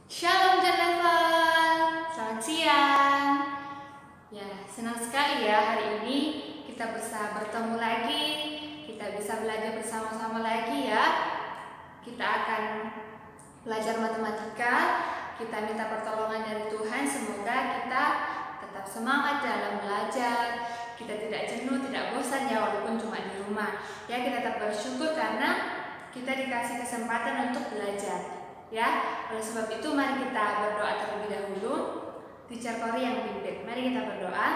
Shalom Jennifer, selamat siang. Ya, senang sekali ya hari ini kita bisa bertemu lagi, kita bisa belajar bersama-sama lagi ya. Kita akan belajar matematika, kita minta pertolongan dari Tuhan, semoga kita tetap semangat dalam belajar, kita tidak jenuh, tidak bosan ya walaupun cuma di rumah. Ya, kita tetap bersyukur karena kita dikasih kesempatan untuk belajar. Ya, oleh sebab itu mari kita berdoa terlebih dahulu. Teacher Kori yang pimpin. Mari kita berdoa.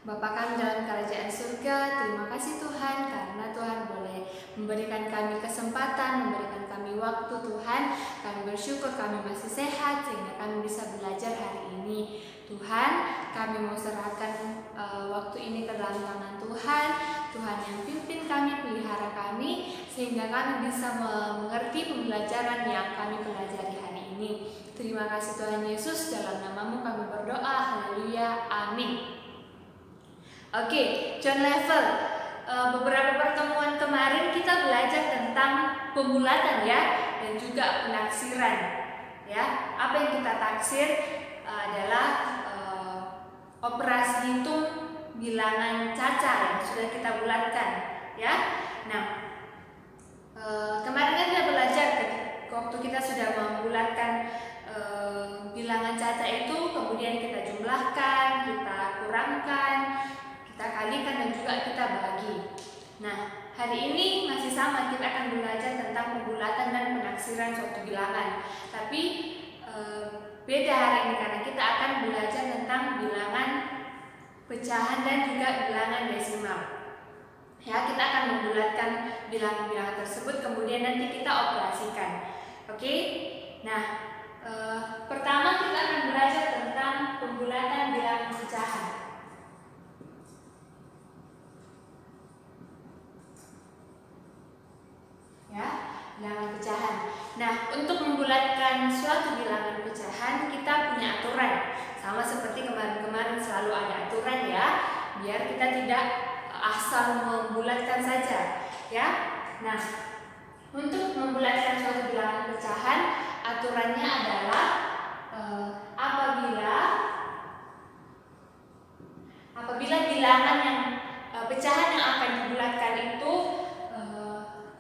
Bapa kami dalam kerajaan surga, terima kasih Tuhan karena Tuhan boleh memberikan kami kesempatan, memberikan kami waktu Tuhan. Kami bersyukur kami masih sehat sehingga kami bisa belajar hari ini. Tuhan, kami mau serahkan waktu ini ke dalam tangan Tuhan. Tuhan yang pimpin kami, pelihara kami, sehingga kami bisa mengerti pembelajaran yang kami pelajari hari ini. Terima kasih Tuhan Yesus, dalam namamu kami berdoa, haleluya, amin. Oke, John Level, beberapa pertemuan kemarin kita belajar tentang pembulatan ya, dan juga penaksiran ya. Apa yang kita taksir adalah operasi hitung bilangan caca yang sudah kita bulatkan ya. Nah, kemarin kan kita belajar waktu kita sudah membulatkan bilangan caca itu, kemudian kita jumlahkan, kita kurangkan, kita kalikan dan juga kita bagi. Nah, hari ini masih sama, kita akan belajar tentang pembulatan dan penaksiran suatu bilangan. Tapi beda hari ini karena kita akan belajar tentang bilangan pecahan dan juga bilangan desimal. Ya, kita akan membulatkan bilangan-bilangan tersebut, kemudian nanti kita operasikan. Oke? Nah, pertama kita akan belajar tentang pembulatan bilangan pecahan. Ya, bilangan pecahan. Nah, untuk membulatkan suatu bilangan pecahan kita punya aturan. Sama seperti kemarin-kemarin selalu ada aturan ya, biar kita tidak asal membulatkan saja ya. Nah, untuk membulatkan suatu bilangan pecahan, aturannya adalah apabila bilangan yang pecahan yang akan dibulatkan itu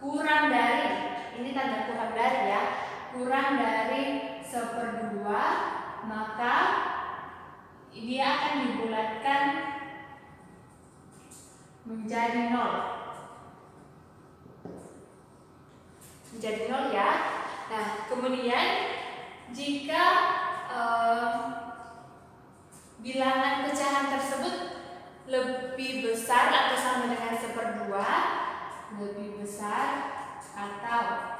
kurang dari, ini tanda kurang dari ya, kurang dari 1/2, maka dia akan dibulatkan menjadi 0. Menjadi 0 ya. Nah, kemudian jika bilangan pecahan tersebut lebih besar atau sama dengan 1/2, lebih besar atau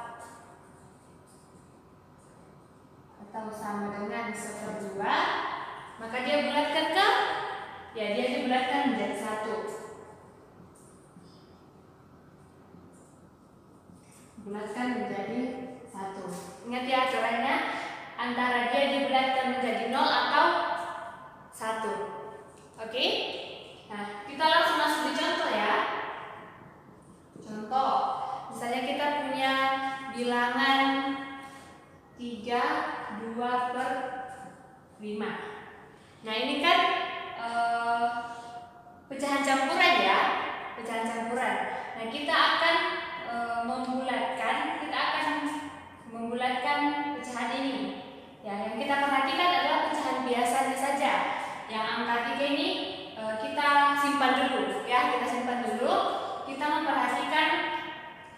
sama dengan 1/2, maka dia bulatkan ke, ya dia dibulatkan menjadi 1. Bulatkan menjadi 1. Ingat ya aturannya, antara dia dibulatkan menjadi 0 atau 1. Oke? Nah, kita langsung masuk di contoh ya. Contoh, misalnya kita punya bilangan 3/2/5. Nah, ini kan pecahan campuran ya, pecahan campuran. Nah, kita akan membulatkan pecahan ini. Ya, yang kita perhatikan adalah pecahan biasanya saja. Yang angka 3 ini kita simpan dulu ya, kita simpan dulu. Kita memperhatikan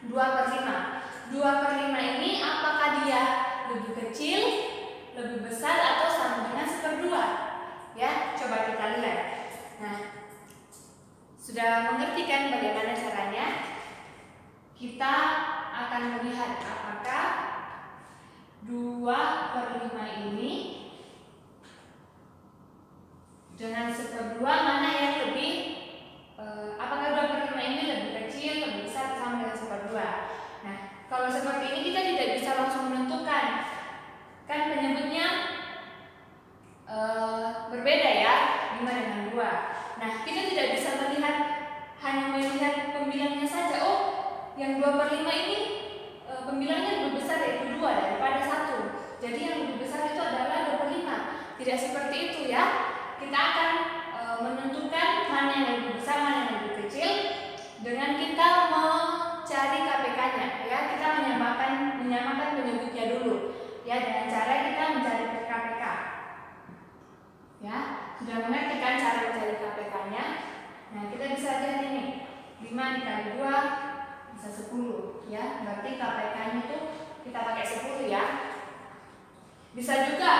2/5. 2/5 ini apakah dia lebih kecil, lebih besar atau sama dengan 1/2? Ya, coba kita lihat. Nah, sudah mengerti kan bagaimana caranya? Kita akan melihat apakah 2/5 ini dengan 1/2 mana yang lebih, apakah 2/5 ini lebih kecil, lebih besar, sama dengan 1/2? Nah, kalau seperti ini kita tidak bisa langsung menentukan, kan penyebutnya berbeda ya, 5 dengan 2. Nah, kita tidak bisa hanya melihat pembilangnya saja. Oh, yang 2/5 ini pembilangnya lebih besar yaitu 2 daripada 1. Jadi yang lebih besar itu adalah 25. Tidak seperti itu ya. Kita akan menentukan mana yang lebih besar, mana yang lebih kecil dengan kita mencari KPK-nya ya. Kita menyamakan penyebutnya dulu ya, dengan cara kita mencari KPK. Ya, sudah mengerti kan cara mencari KPK-nya? Nah, kita bisa lihat ini. 5 dikali 2 bisa 10 ya. Berarti KPK-nya itu kita pakai 10 ya. Bisa juga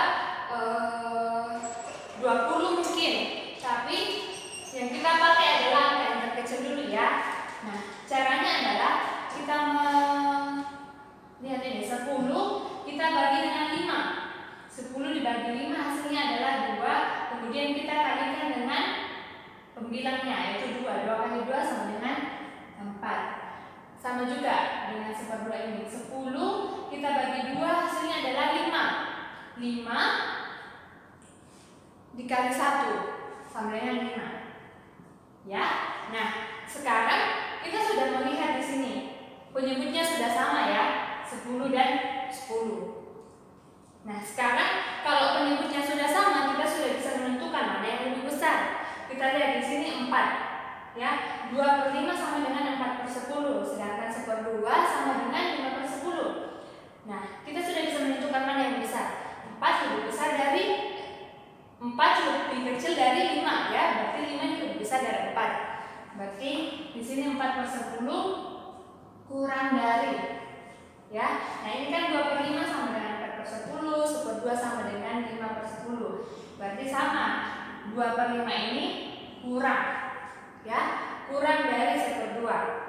20 mungkin, tapi yang kita pakai adalah angka yang terkecil dulu ya. Nah, caranya adalah kita lihat ini 10 kita bagi dengan 5. 10 dibagi 5 hasilnya adalah 2. Kemudian kita kalikan dengan pembilangnya, yaitu 2. 2 kali 2 sama dengan 4. Sama juga dengan 1/2 ini. 10 kita bagi 2 hasilnya adalah 5. 5 dikali 1 sama dengan 5. Ya. Nah, sekarang kita sudah melihat di sini penyebutnya sudah sama ya, 10 dan 10. Nah, sekarang kalau penyebutnya sudah sama, kita sudah bisa menentukan mana yang lebih besar. Kita lihat di sini 4 ya. 2/5 sama dengan 4/10, sedangkan 1/2 sama dengan 5/10. Nah, kita sudah bisa menentukan mana yang besar. 4 lebih besar dari 4 lebih kecil dari 5 ya. Berarti 5 lebih besar dari 4. Berarti di sini 4/10 kurang dari ya. Nah, ini kan 2/5 sama dengan 4/10, 1/2 sama dengan 5/10. Berarti sama. 2/5 ini kurang ya, kurang dari 1/2.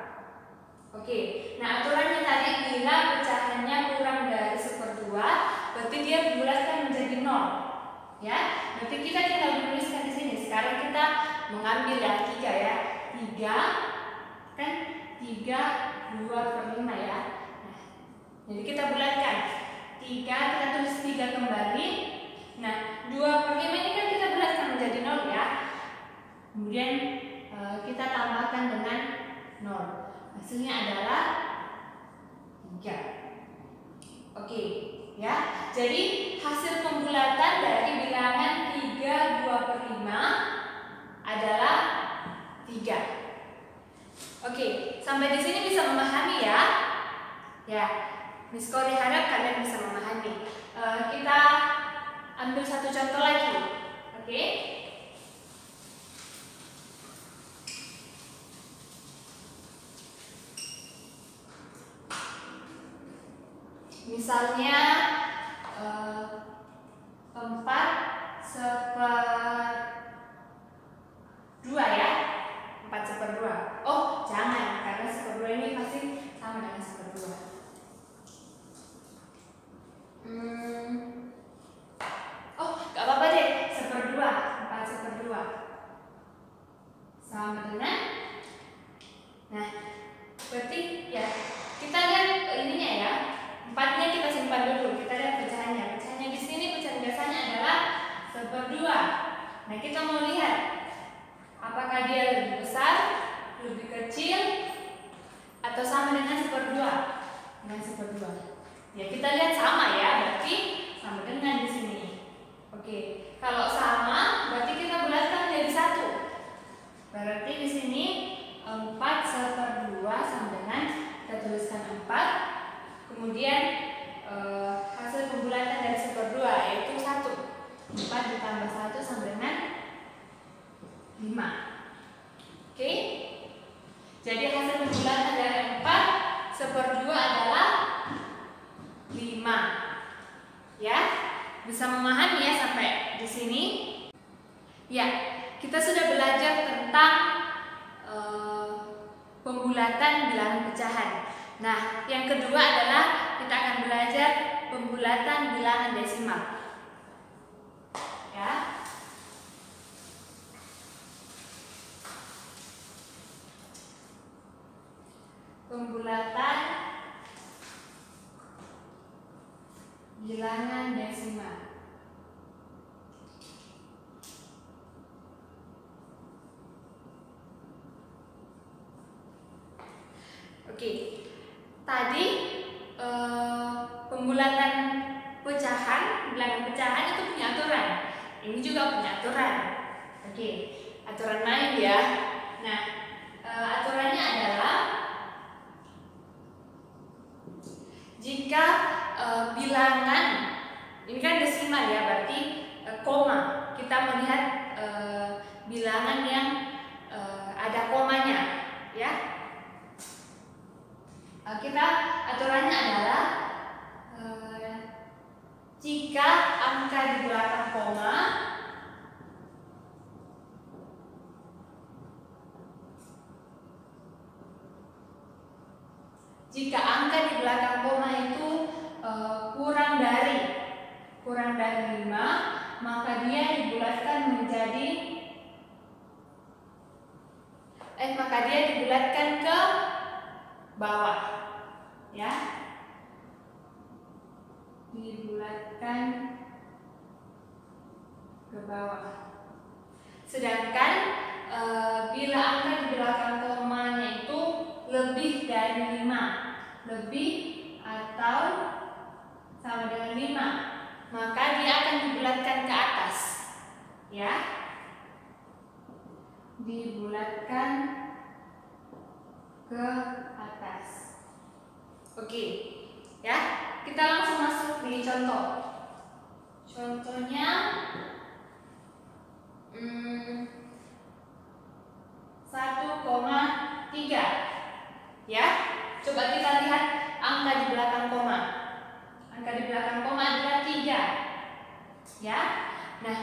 Oke. Nah, aturannya tadi bila pecahannya kurang dari 1/2, berarti dia dibulatkan menjadi 0. Ya. Berarti kita tinggal menuliskan di sini. Sekarang kita mengambil yang 3 ya. 3 kan 3 2/5 ya. Nah, jadi kita bulatkan. 3 kita tulis 3 kembali. Nah, 2/5 ini kan kita bulatkan menjadi 0 ya. Kemudian kita tambahkan dengan 0. Hasilnya adalah 3. Oke, ya. Jadi hasil pembulatan dari bilangan 3 2/5 adalah 3. Oke, sampai di sini bisa memahami ya. Ya, Miss Kori harap kalian bisa memahami. Kita ambil satu contoh lagi. Oke. Misalnya 4/2 ya. 4/2. Oh, jangan, karena 1/2 ini pasti sama dengan 1/2. Oh, gak apa-apa deh. 1/2. 4/2 sama dengan. Nah, berarti ya kita lihat ininya ya. 4-nya kita simpan dulu. Kita lihat pecahannya. Pecahannya di sini, pecahan biasanya adalah 1/2. Nah, kita mau lihat apakah dia lebih besar, lebih kecil, atau sama dengan 1/2. Dengan 1/2. Ya, kita lihat sama ya. Berarti sama dengan di sini. Oke. Kalau sama, berarti kita bulatkan menjadi 1. Berarti di sini 4/2 sama dengan, kita tuliskan 4. Kemudian hasil pembulatan dari 1/2 yaitu 1. 4 ditambah 1 sama dengan 5. Oke. Jadi hasil pembulatan dari 4/2 adalah 5. Ya, bisa memahami ya sampai di sini? Ya, kita sudah belajar tentang pembulatan bilangan pecahan. Nah, yang kedua adalah kita akan belajar pembulatan bilangan desimal. Ya. Pembulatan bilangan desimal. Oke. Tadi pecahan, bilangan pecahan itu punya aturan. Ini juga punya aturan. Oke, aturan main ya. Nah, aturannya adalah jika bilangan ini kan desimal ya, berarti koma. Kita melihat bilangan yang ada komanya, ya. Kita aturannya adalah jika angka di belakang koma itu kurang dari 5, maka dia dibulatkan ke bawah, ya. Dibulatkan ke bawah. Sedangkan bila angka di belakang komanya itu lebih dari 5, lebih atau sama dengan 5, maka dia akan dibulatkan ke atas, ya. Dibulatkan ke atas. Oke, ya. Kita langsung masuk di contoh. Contohnya 1,3, ya. Coba kita lihat angka di belakang koma. Angka di belakang koma adalah 3, ya. Nah,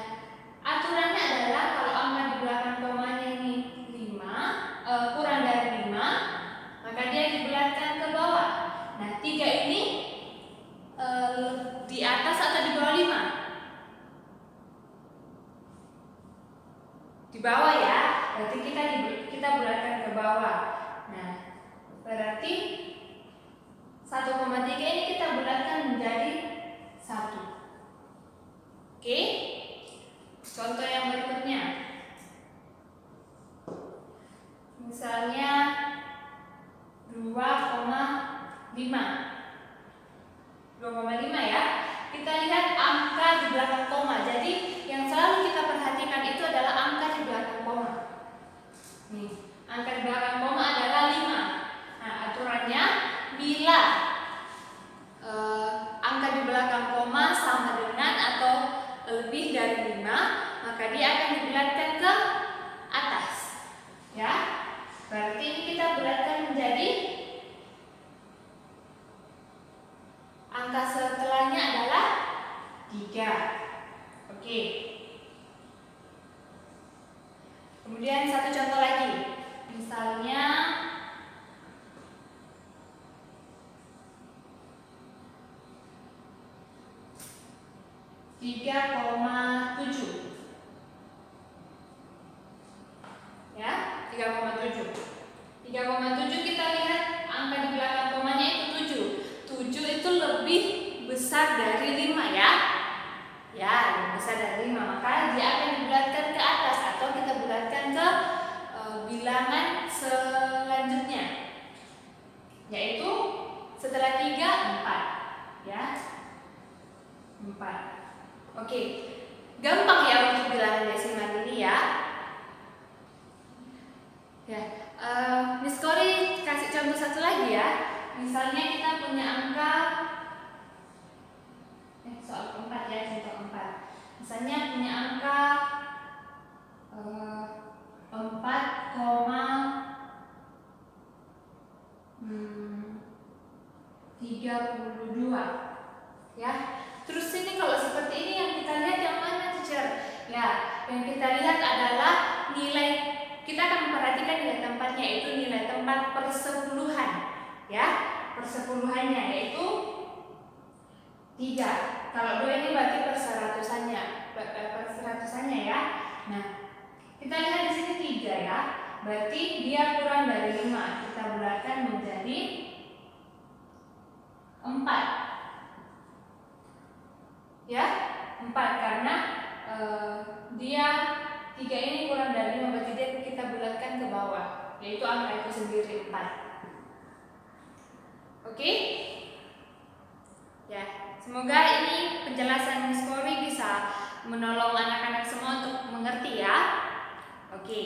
aturannya adalah kalau angka di belakang komanya ini 5, kurang dari 5, maka dia dibulatkan ke bawah. Nah, 3 ini di atas atau di bawah 5? Di bawah ya, berarti kita bulatkan ke bawah. Nah, berarti 1,3 ini kita bulatkan menjadi 1. Oke, contoh yang berikutnya. Misalnya 2,5 ya. Kita lihat angka di belakang koma. Jadi yang selalu kita perhatikan itu adalah angka di belakang koma. Nih, angka di belakang koma adalah 5. Nah, aturannya bila angka di belakang koma sama dengan atau lebih dari 5, maka dia akan dibulatkan ke atas, ya. Berarti ini kita bulatkan menjadi angka setelahnya adalah 3. Oke. Kemudian satu contoh lagi. Misalnya 3,7. Ya, 3,7. 3,7 kita lihat angka di belakang komanya itu 7. 7 itu lebih besar dari 5 ya. Ya, lebih besar dari 5, maka dia akan dibulatkan ke atas atau kita bulatkan ke bilangan selanjutnya. Yaitu setelah 3, 4. Ya. 4. Oke. Gampang ya untuk bilangan desimal ini ya. Ya, Miss Kori kasih contoh satu lagi ya. Misalnya kita punya angka soal 4 ya, contoh 4. Misalnya punya angka 4,32 ya. Terus ini kalau seperti ini yang kita lihat yang mana, teacher? Ya, yang kita lihat adalah nilai. Kita akan memperhatikan nilai tempatnya, yaitu nilai tempat persepuluhan, ya, persepuluhannya yaitu 3. Kalau 2 ini berarti perseratusannya ya. Nah, kita lihat di sini 3 ya, berarti dia kurang dari 5. Kita bulatkan menjadi 4, ya, 4 karena dia 3 ini kurang dari 5, berarti dia kita bulatkan ke bawah, yaitu angka itu sendiri 4. Oke? Ya, semoga ini penjelasan Miss Kori bisa menolong anak-anak semua untuk mengerti ya. Oke.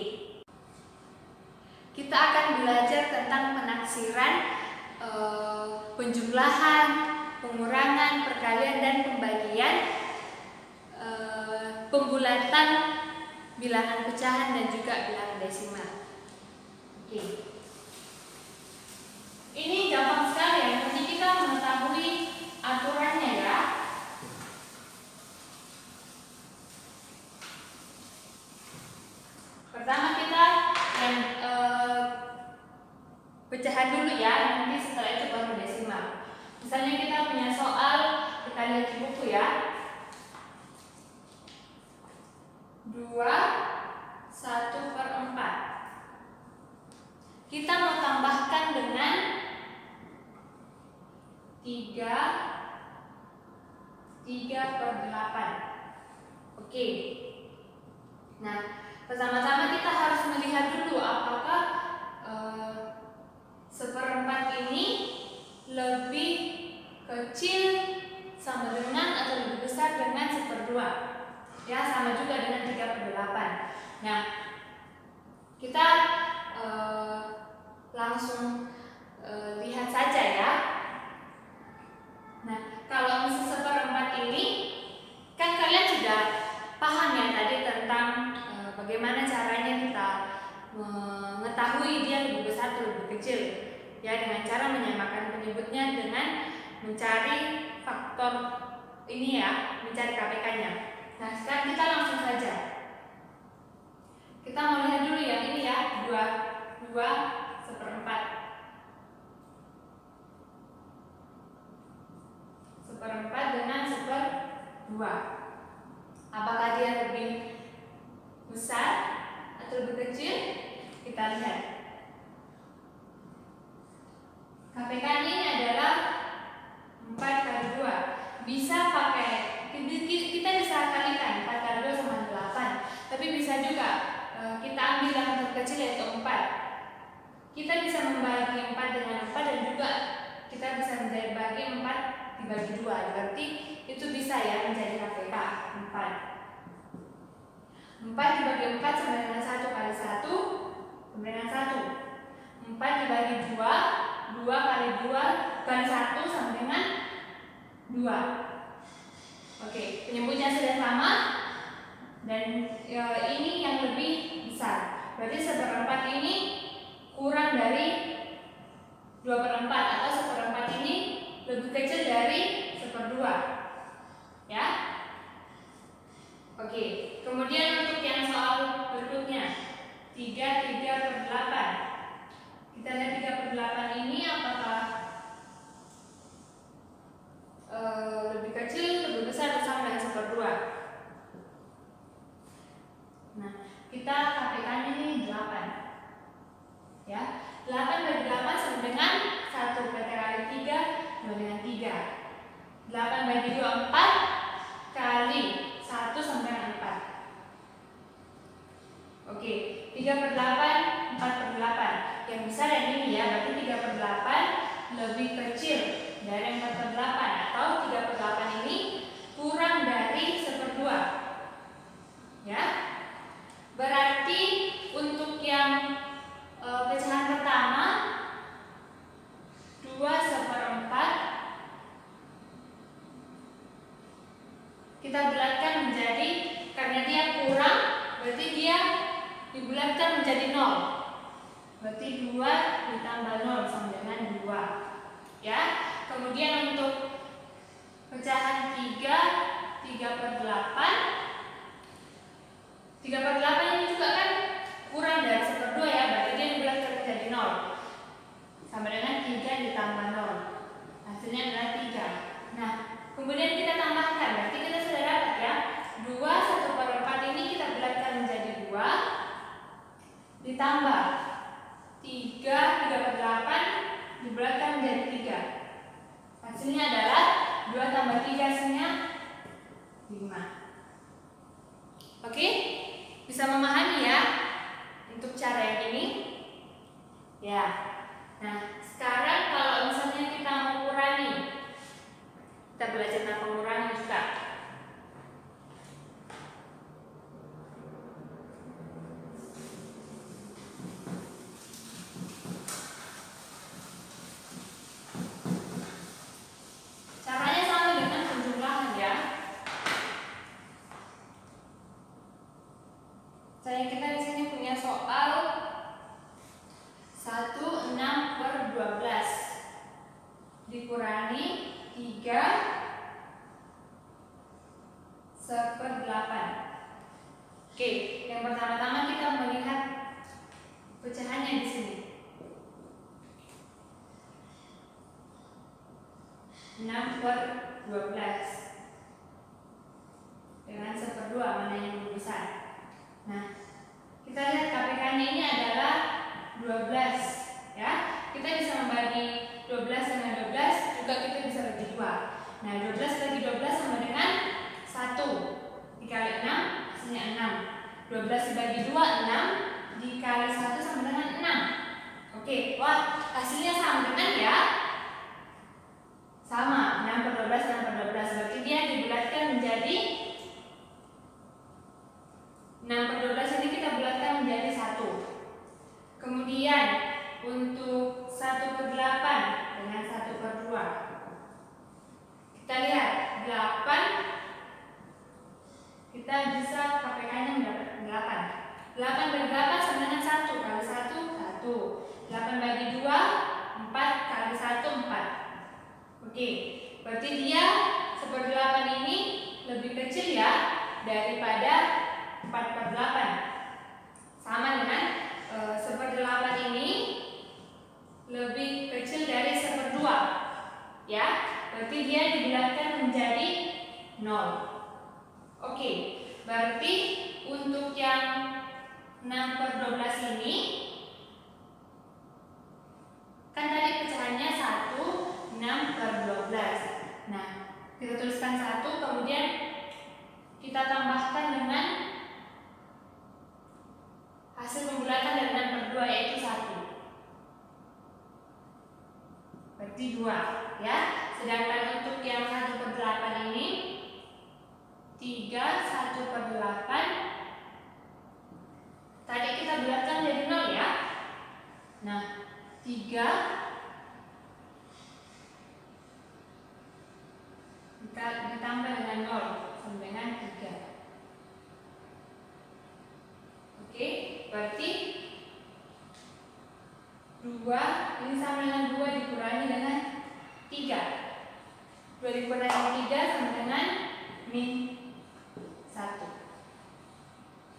Kita akan belajar tentang penaksiran, penjumlahan, pengurangan, perkalian dan pembagian, pembulatan, bilangan pecahan dan juga bilangan desimal. Oke. Ini gampang sekali ya, nanti kita mengetahui aturannya ya. Pertama kita yang pecahan dulu ya, nanti setelah itu baru desimal. Misalnya kita punya soal, kita lihat di buku ya. 2/1/4. Kita mau tambahkan dengan 3/8. Oke. Nah, pertama-tama kita harus melihat dulu apakah 1/4 ini lebih kecil sama dengan atau lebih besar dengan 1/2. Ya, sama juga dengan 3/8. Nah, kita langsung lihat saja ya. Nah, kalau misal 1/4 ini kan kalian sudah paham ya tadi tentang bagaimana caranya kita mengetahui dia lebih besar atau lebih kecil ya, dengan cara menyamakan penyebutnya dengan mencari faktor ini ya, mencari KPK-nya. Nah, sekarang kita langsung saja. Kita mau lihat dulu yang ini ya, 2/1/4. 1/4 dengan 1/2. Apakah dia lebih besar atau lebih kecil? Kita lihat. KPK ini adalah 4/2. Bisa pakai, kita bisa kalikan 4/2 sama 8. Tapi bisa juga kita ambil yang terkecil yaitu 4. Kita bisa membagi 4 dengan 4 dan juga kita bisa bagi 4 dibagi 2. Berarti itu bisa ya menjadi KPK 4. 4 dibagi 4 sama dengan 1 kali 1 sama dengan 1. 4 dibagi 2, 2 kali 2 kali 1 sama dengan 2. Oke, penyebutnya sudah sama dan ini yang lebih besar. Berarti 1/4 ini kurang dari 2/4 atau 1/4 ini lebih kecil dari 1/2. Ya. Oke, kemudian untuk yang soal berikutnya 3/8. Kita lihat 3/8 ini apakah lebih kecil, lebih besar atau sama dengan 1/2. Nah, kita KPK-nya ini 8. Ya, 8 bagi 8 sama dengan 1 kali 3 sama dengan 3. 8 bagi 2 4 kali 1 sama dengan 4. Oke, 3/8, 4/8. Yang besar yang ini ya, berarti 3/8 lebih kecil dari 4/8 atau 3/8 ini kurang dari 1/2. Ya. Berarti untuk yang pecahan pertama 2/4 kita bulatkan menjadi, karena dia kurang berarti dia dibulatkan menjadi 0. Berarti 2 ditambah 0 sama dengan 2. Ya. Kemudian untuk pecahan 3/8 ini juga kan kurang dari 1/2 ya, berarti dia dibulatkan menjadi 0. Sama dengan 3 ditambah 0. Hasilnya adalah 3. Nah, kemudian kita tambahkan, berarti kita sudah dapat ya. 2/1/4 ini kita bulatkan menjadi 2 ditambah 3/8 dibulatkan menjadi 3. Hasilnya adalah 2 tambah 3 hasilnya 5. Oke? Bisa memahami ya untuk cara yang ini? Ya. Nah, sekarang kalau misalnya kita mau kurangi Kita belajar tentang pengurangan juga. Caranya sama dengan penjumlahan ya. Kita di sini punya soal 16/12 dikurangi 3/8. Oke, yang pertama-tama kita melihat pecahannya di sini. 6/12 dengan 1/2, mana yang lebih besar? Nah, kita lihat KPK-nya ini adalah 12 ya. Kita bisa membagi 12 dengan 12, juga kita bisa bagi 2. Nah, 12 bagi 12 sama dengan 1 dikali 6 hasilnya 6. 12 dibagi 2 6, dikali 1 sama dengan 6. Oke, wah, hasilnya sama dengan ya. Sama, 6/12 6/12, berarti dia dibulatkan menjadi 6/12 ini kita bulatkan menjadi 1. Kemudian untuk 1/8 dengan 1/2, kita lihat 8, kita bisa KPK-nya mendapatkan 8. 8 bagi 8 sama dengan 1 kali 1 1. 8 bagi 2 4 kali 1 4. Oke, berarti dia 1/8 ini lebih kecil ya daripada 4/8. Sama dengan 1/8 ini lebih kecil dari 1/2 ya. Berarti dia dibulatkan menjadi 0. Oke, berarti untuk yang 6/12 ini kan tadi pecahannya 1 6/12. Nah, kita tuliskan 1, kemudian kita tambahkan dengan hasil pembulatan dari 6/2 yaitu 1. Berarti 2 ya. Sedangkan untuk yang 1/8 ini 3 1/8. Tadi kita bulatkan jadi 0 ya. Nah, 3 ditambah dengan 0 sama dengan 3. Oke, berarti 2 ini sama dengan 2 dikurangi dengan 3. 2 dikurangi 3 sama dengan -1.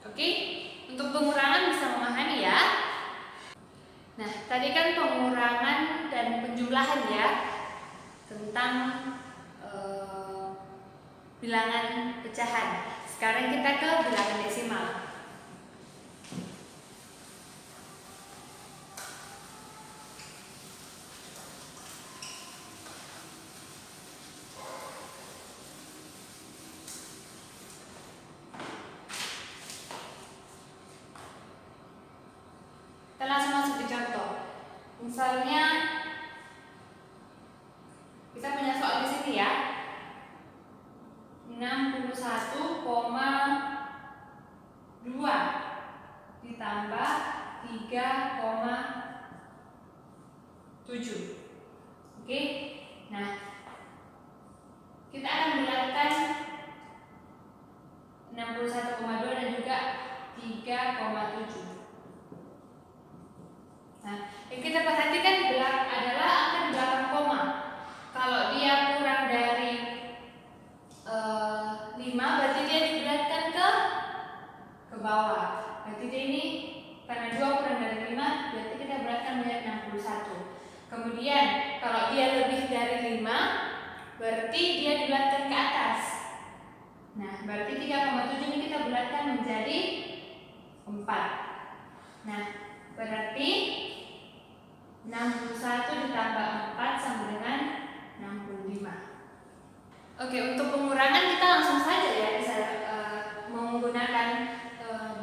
Oke, untuk pengurangan bisa memahami ya. Nah, tadi kan pengurangan dan penjumlahan ya, tentang bilangan pecahan. Sekarang kita ke bilangan desimal. Kita langsung masuk ke contoh. Misalnya kita punya soal di sini ya. 61,2 ditambah 3,7. Oke. Nah, kita akan bulatkan 61,2 dan juga 3,7. Nah, yang kita perhatikan adalah angka di belakang koma. Kalau dia kurang dari 5, berarti dia dibulatkan ke bawah. Berarti dia ini karena 2 kurang dari 5, berarti kita bulatkan menjadi 61. Kemudian kalau dia lebih dari 5, berarti dia dibulatkan ke atas. Nah, berarti 3,7 ini kita bulatkan menjadi 4. Nah, berarti 61 ditambah 4 sama dengan 65. Oke, untuk pengurangan kita langsung saja ya bisa menggunakan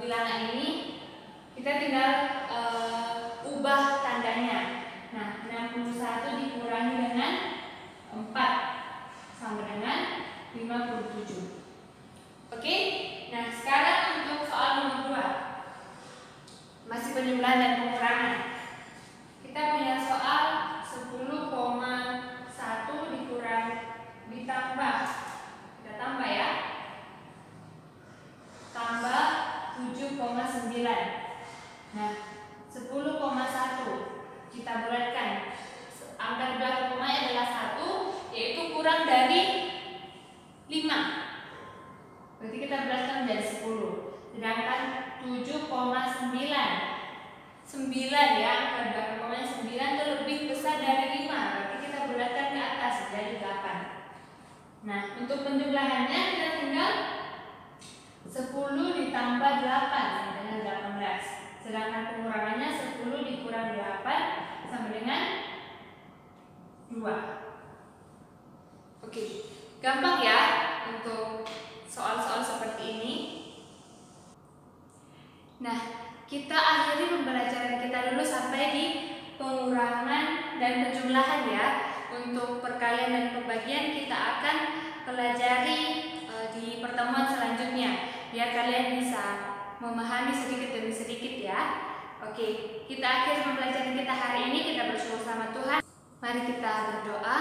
bilangan ini. Kita tinggal ubah tandanya. Nah, 61 dikurangi dengan 4 sama dengan 57. Oke, nah sekarang untuk soal nomor 2, masih penjumlahan dan pengurangan. Kita punya soal 10,1 ditambah, kita tambah ya, tambah 7,9. Nah, 10,1 kita bulatkan, angka di belakang komanya adalah 1, yaitu kurang dari 5. Berarti kita bulatkan menjadi 10. Sedangkan 7,9, 9 ya, angka di belakang komanya 9 itu lebih besar dari 5. Berarti kita bulatkan ke atas menjadi 8. Nah, untuk penjumlahannya kita tinggal 10 ditambah 8 sama dengan 18. Sedangkan pengurangannya 10 dikurang 8 sama dengan 2. Oke, gampang ya untuk soal-soal seperti ini. Nah, kita akhiri pembelajaran kita dulu sampai di pengurangan dan penjumlahan ya. Untuk perkalian dan pembagian kita akan pelajari di pertemuan selanjutnya, biar kalian bisa memahami sedikit demi sedikit ya. Oke, kita akhiri pembelajaran kita hari ini. Kita bersyukur sama Tuhan. Mari kita berdoa.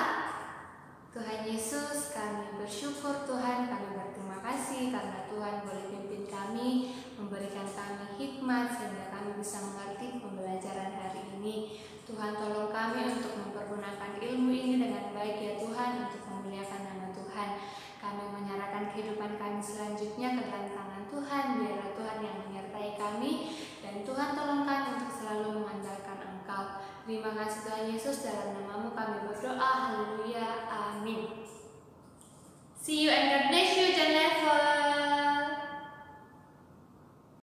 Tuhan Yesus, kami bersyukur Tuhan, kami berterima kasih karena Tuhan boleh pimpin kami, memberikan kami hikmat sehingga kami bisa mengerti pembelajaran hari ini. Tuhan tolong kami untuk mempergunakan ilmu ini dengan baik ya Tuhan, untuk memuliakan nama Tuhan. Kami menyerahkan kehidupan kami selanjutnya ke dalam tangan Tuhan. Biarlah Tuhan yang menyertai kami, dan Tuhan tolong kami untuk selalu mengandalkan Engkau. Terima kasih Tuhan Yesus, dalam nama-Mu kami berdoa. Haleluya. Amin. See you and